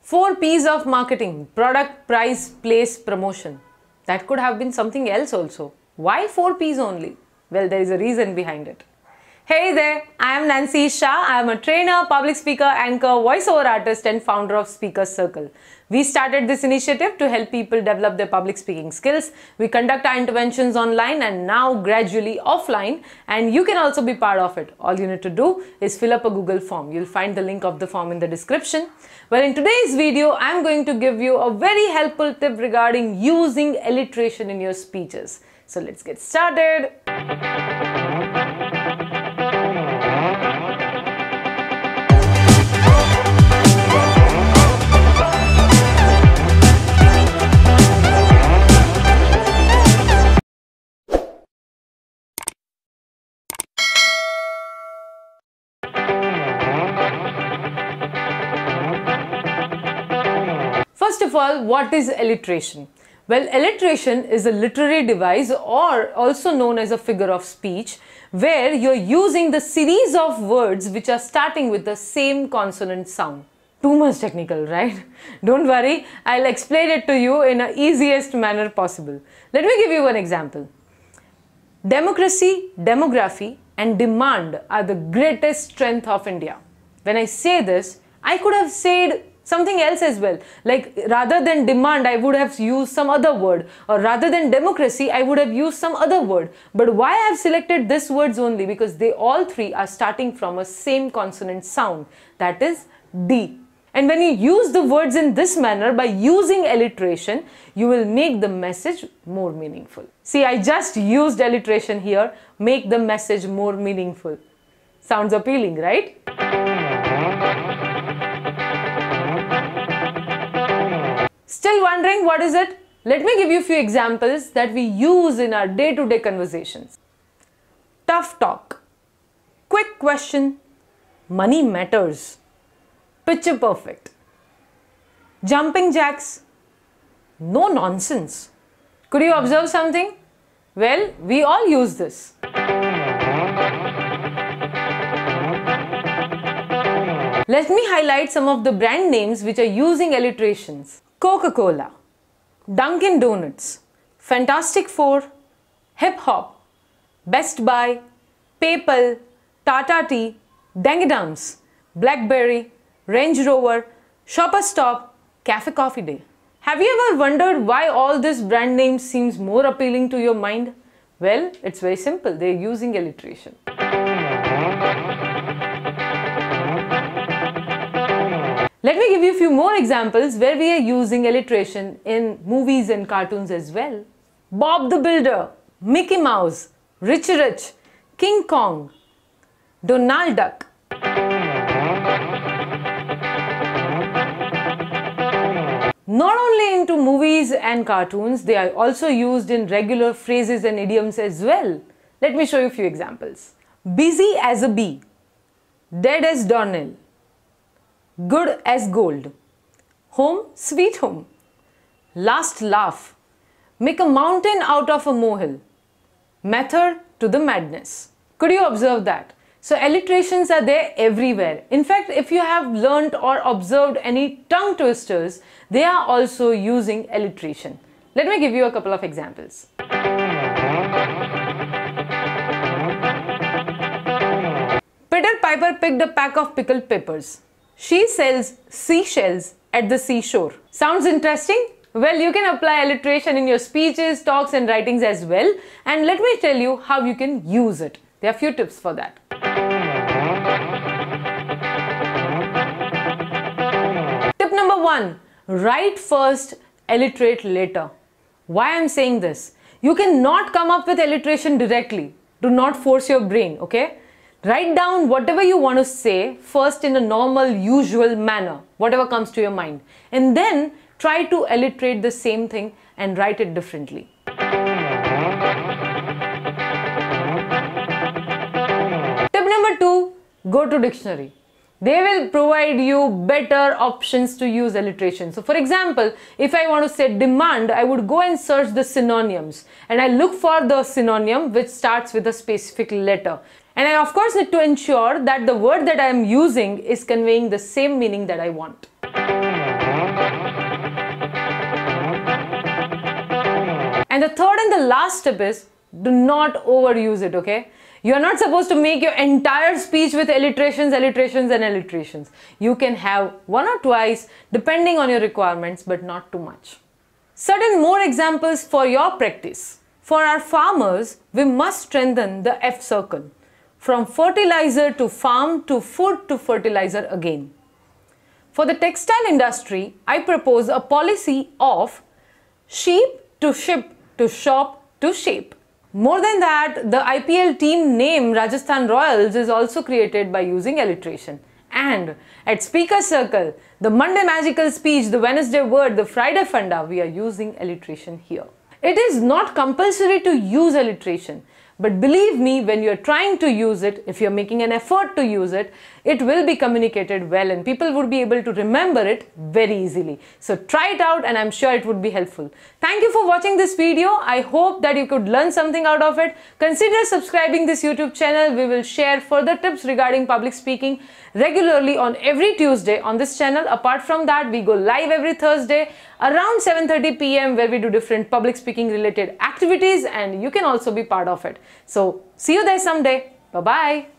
4 P's of marketing: product, price, place, promotion. That could have been something else also. Why 4 P's only? Well, there is a reason behind it. Hey there, I am Nancy Shah. I am a trainer, public speaker, anchor, voiceover artist and founder of Speakers Circle. We started this initiative to help people develop their public speaking skills. We conduct our interventions online and now gradually offline, and you can also be part of it. All you need to do is fill up a Google form. You'll find the link of the form in the description. Well, in today's video, I'm going to give you a very helpful tip regarding using alliteration in your speeches. So let's get started. First of all, what is alliteration? Well, alliteration is a literary device, or also known as a figure of speech, where you're using the series of words which are starting with the same consonant sound. Too much technical, right? Don't worry, I'll explain it to you in the easiest manner possible. Let me give you one example. Democracy, demography, and demand are the greatest strength of India. When I say this, I could have said something else as well. Like, rather than demand, I would have used some other word, or rather than democracy, I would have used some other word. But why I have selected these words only? Because they all three are starting from a same consonant sound, that is D. And when you use the words in this manner, by using alliteration, you will make the message more meaningful. See, I just used alliteration here, make the message more meaningful. Sounds appealing, right? Still wondering what is it? Let me give you a few examples that we use in our day-to-day conversations. Tough talk, quick question, money matters, picture perfect, jumping jacks, no nonsense. Could you observe something? Well, we all use this. Let me highlight some of the brand names which are using alliterations. Coca-Cola, Dunkin' Donuts, Fantastic Four, Hip Hop, Best Buy, PayPal, Tata Tea, Dangedums, BlackBerry, Range Rover, Shoppers Stop, Cafe Coffee Day. Have you ever wondered why all these brand names seems more appealing to your mind? Well, it's very simple. They're using alliteration. Let me give you a few more examples where we are using alliteration in movies and cartoons as well. Bob the Builder, Mickey Mouse, Richie Rich, King Kong, Donald Duck. Not only into movies and cartoons, they are also used in regular phrases and idioms as well. Let me show you a few examples. Busy as a bee, dead as doornail, good as gold, home sweet home, last laugh, make a mountain out of a molehill, method to the madness. Could you observe that? So alliterations are there everywhere. In fact, if you have learnt or observed any tongue twisters, they are also using alliteration. Let me give you a couple of examples. Peter Piper picked a pack of pickled peppers. She sells seashells at the seashore. Sounds interesting? Well, you can apply alliteration in your speeches, talks and writings as well. And let me tell you how you can use it. There are a few tips for that. Tip number 1. Write first, alliterate later. Why I'm saying this? You cannot come up with alliteration directly. Do not force your brain, okay? Write down whatever you want to say first in a normal, usual manner, whatever comes to your mind. And then try to alliterate the same thing and write it differently. Tip number 2, go to dictionary. They will provide you better options to use alliteration. So for example, if I want to say demand, I would go and search the synonyms and I look for the synonym which starts with a specific letter. And I of course need to ensure that the word that I am using is conveying the same meaning that I want. And the third and the last tip is, do not overuse it, okay? You are not supposed to make your entire speech with alliterations, alliterations and alliterations. You can have one or twice depending on your requirements, but not too much. Certain more examples for your practice. For our farmers, we must strengthen the F circle. From fertilizer to farm to food to fertilizer again. For the textile industry, I propose a policy of sheep to ship to shop to shape. More than that, the IPL team name Rajasthan Royals is also created by using alliteration. And at Speaker Circle, the Monday magical speech, the Wednesday word, the Friday funda, we are using alliteration here. It is not compulsory to use alliteration. But believe me, when you're trying to use it, if you're making an effort to use it, it will be communicated well and people would be able to remember it very easily. So try it out and I'm sure it would be helpful. Thank you for watching this video. I hope that you could learn something out of it. Consider subscribing this YouTube channel. We will share further tips regarding public speaking regularly on every Tuesday on this channel. Apart from that, we go live every Thursday around 7:30 p.m. where we do different public speaking related activities and you can also be part of it. So see you there someday. Bye-bye.